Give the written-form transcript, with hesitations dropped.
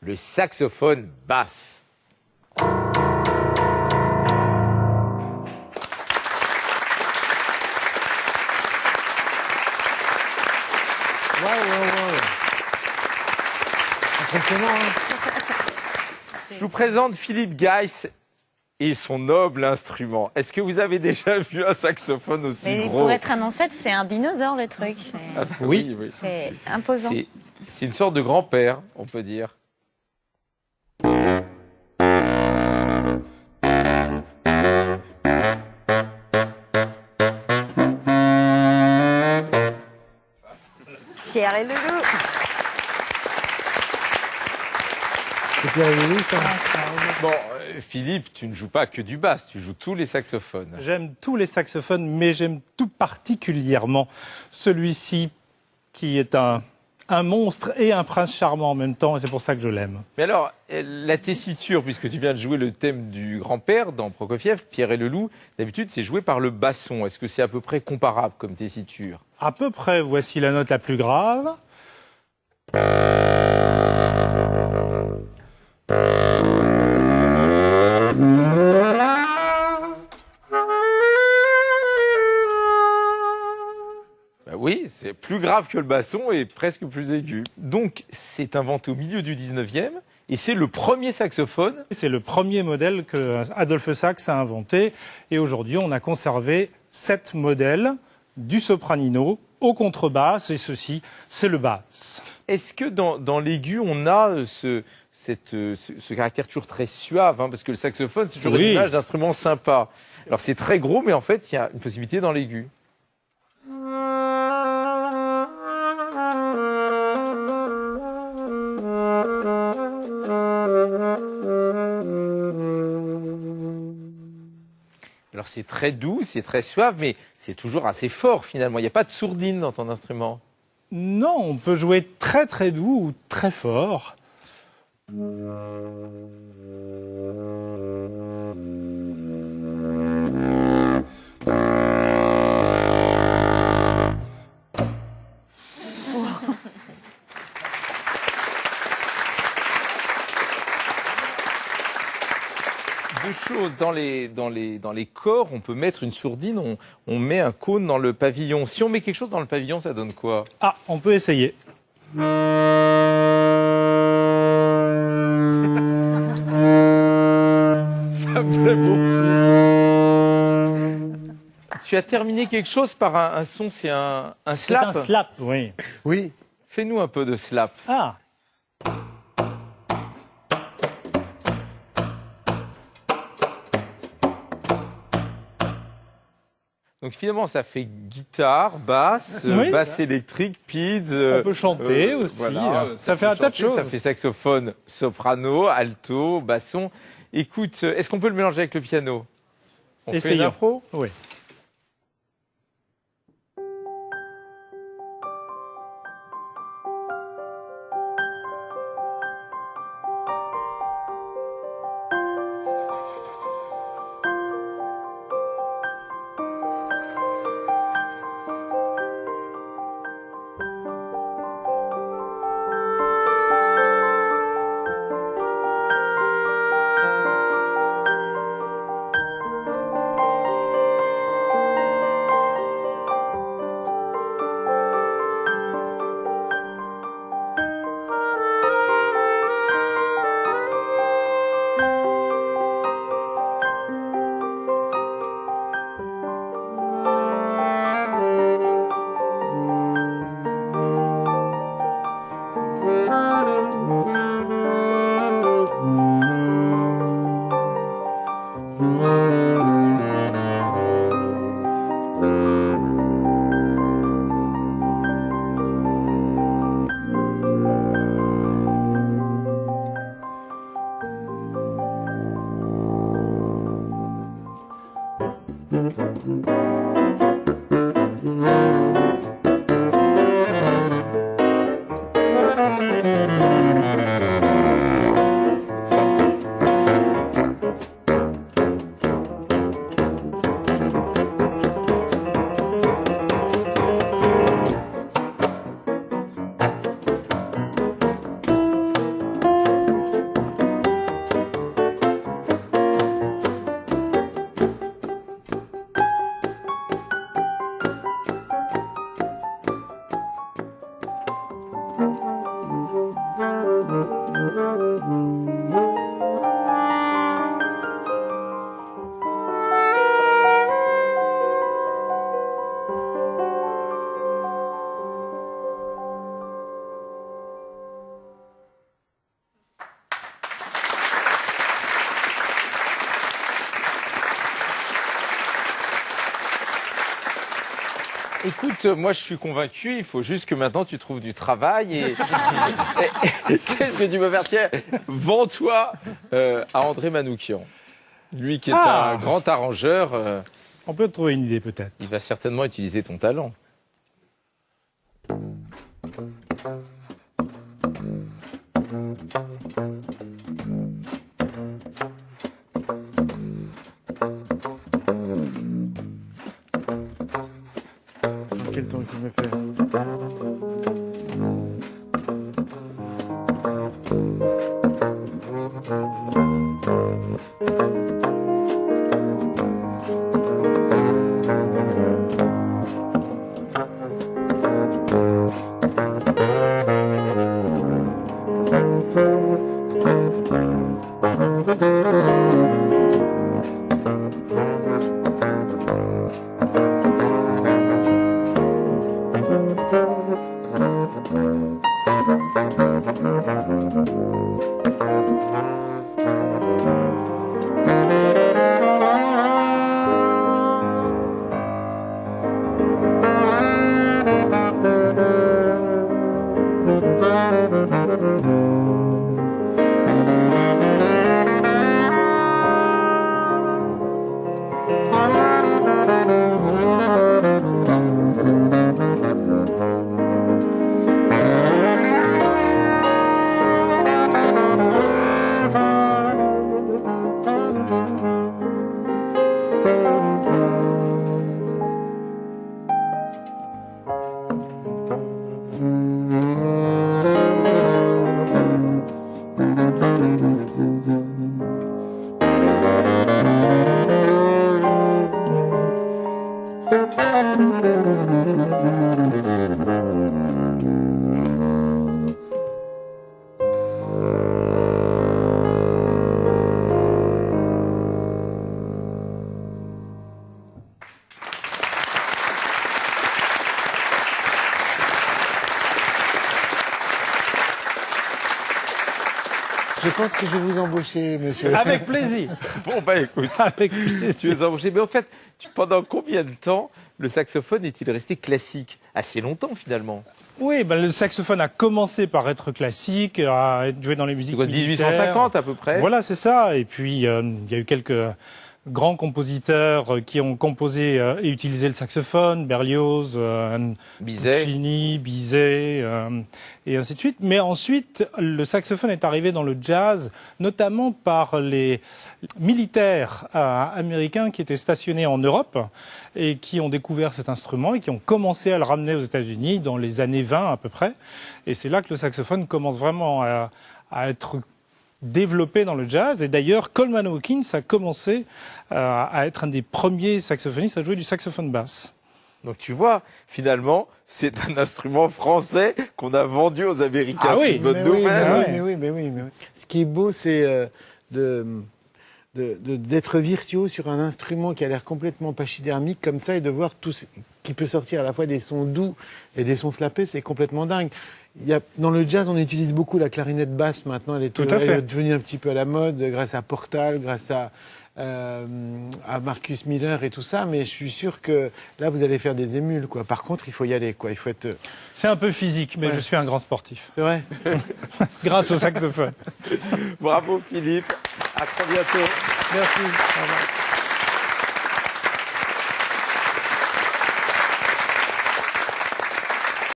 le saxophone basse. Impressionnant, hein. Je vous présente Philippe Geiss et son noble instrument. Est-ce que vous avez déjà vu un saxophone aussi Mais gros? pour être un ancêtre, c'est un dinosaure le truc. Ah bah Oui. C'est imposant. C'est une sorte de grand-père, on peut dire. Pierre et Loulou. C'est Pierre et Loulou, ça. Bon, Philippe, tu ne joues pas que du basse, tu joues tous les saxophones. J'aime tous les saxophones, mais j'aime tout particulièrement celui-ci qui est un monstre et un prince charmant en même temps, et c'est pour ça que je l'aime. Mais alors, la tessiture, puisque tu viens de jouer le thème du grand-père dans Prokofiev, Pierre et le loup, d'habitude c'est joué par le basson. Est-ce que c'est à peu près comparable comme tessiture? À peu près, voici la note la plus grave. Ben oui, c'est plus grave que le basson et presque plus aigu. Donc, c'est inventé au milieu du 19e et c'est le premier saxophone. C'est le premier modèle que Adolphe Sax a inventé, et aujourd'hui on a conservé 7 modèles du sopranino au contrebasse, et ceci, c'est le basse. Est-ce que dans l'aigu, on a ce caractère toujours très suave, hein, parce que le saxophone, c'est toujours Oui. une image d'instrument sympa. Alors, c'est très gros, mais en fait, il y a une possibilité dans l'aigu. Alors, c'est très doux, c'est très suave, mais c'est toujours assez fort, finalement. Il n'y a pas de sourdine dans ton instrument. Non, on peut jouer très très doux ou très fort. Deux choses, dans les corps, on peut mettre une sourdine, on met un cône dans le pavillon. Si on met quelque chose dans le pavillon, ça donne quoi? Ah, on peut essayer. Ça me plaît beaucoup. Tu as terminé quelque chose par un son, c'est un C'est slap. un slap, oui. Oui. Fais-nous un peu de slap. Ah, Donc finalement, ça fait guitare, basse, Oui. basse électrique, pids. on peut chanter aussi. Voilà, Ça fait un tas de chanter, choses. Ça fait saxophone, soprano, alto, basson. Écoute, est-ce qu'on peut le mélanger avec le piano? On fait une Essayons. impro? Oui. écoute, moi je suis convaincu, il faut juste que maintenant tu trouves du travail et qu'est-ce que tu peux faire? Tiens, vends-toi à André Manoukian. Lui qui est un grand arrangeur, On peut trouver une idée peut-être. il va certainement utiliser ton talent. Sur quel ton qu'il me fait? Je pense que je vais vous embaucher, monsieur. Avec plaisir. Bon bah écoute, Avec plaisir. tu es embauché. Mais en fait, pendant combien de temps le saxophone est-il resté classique? Assez longtemps finalement. Oui, ben, le saxophone a commencé par être classique, à être joué dans les C'est musiques quoi, militaires. 1850 à peu près? Voilà, c'est ça. Et puis, il y a eu quelques grands compositeurs qui ont composé et utilisé le saxophone, Berlioz, Bizet. Puccini, Bizet, et ainsi de suite. Mais ensuite, le saxophone est arrivé dans le jazz, notamment par les militaires américains qui étaient stationnés en Europe et qui ont découvert cet instrument et qui ont commencé à le ramener aux États-Unis dans les années 20 à peu près. Et c'est là que le saxophone commence vraiment à être développé dans le jazz. Et d'ailleurs, Coleman Hawkins a commencé à être un des premiers saxophonistes à jouer du saxophone basse. Donc tu vois, finalement, c'est un instrument français qu'on a vendu aux Américains. Ah oui, c'est une bonne Mais oui, nouvelle. mais oui. Ce qui est beau, c'est d'être virtuose sur un instrument qui a l'air complètement pachydermique comme ça et de voir tout ce qui peut sortir à la fois des sons doux et des sons slappés, c'est complètement dingue. Dans le jazz, on utilise beaucoup la clarinette basse maintenant. Elle est devenue un petit peu à la mode grâce à Portal, grâce à Marcus Miller et tout ça. Mais je suis sûr que là, vous allez faire des émules, quoi. Par contre, il faut y aller, quoi. Il faut être. C'est un peu physique, mais je suis un grand sportif. C'est vrai. Grâce au saxophone. Bravo Philippe. À très bientôt. Merci. Au revoir.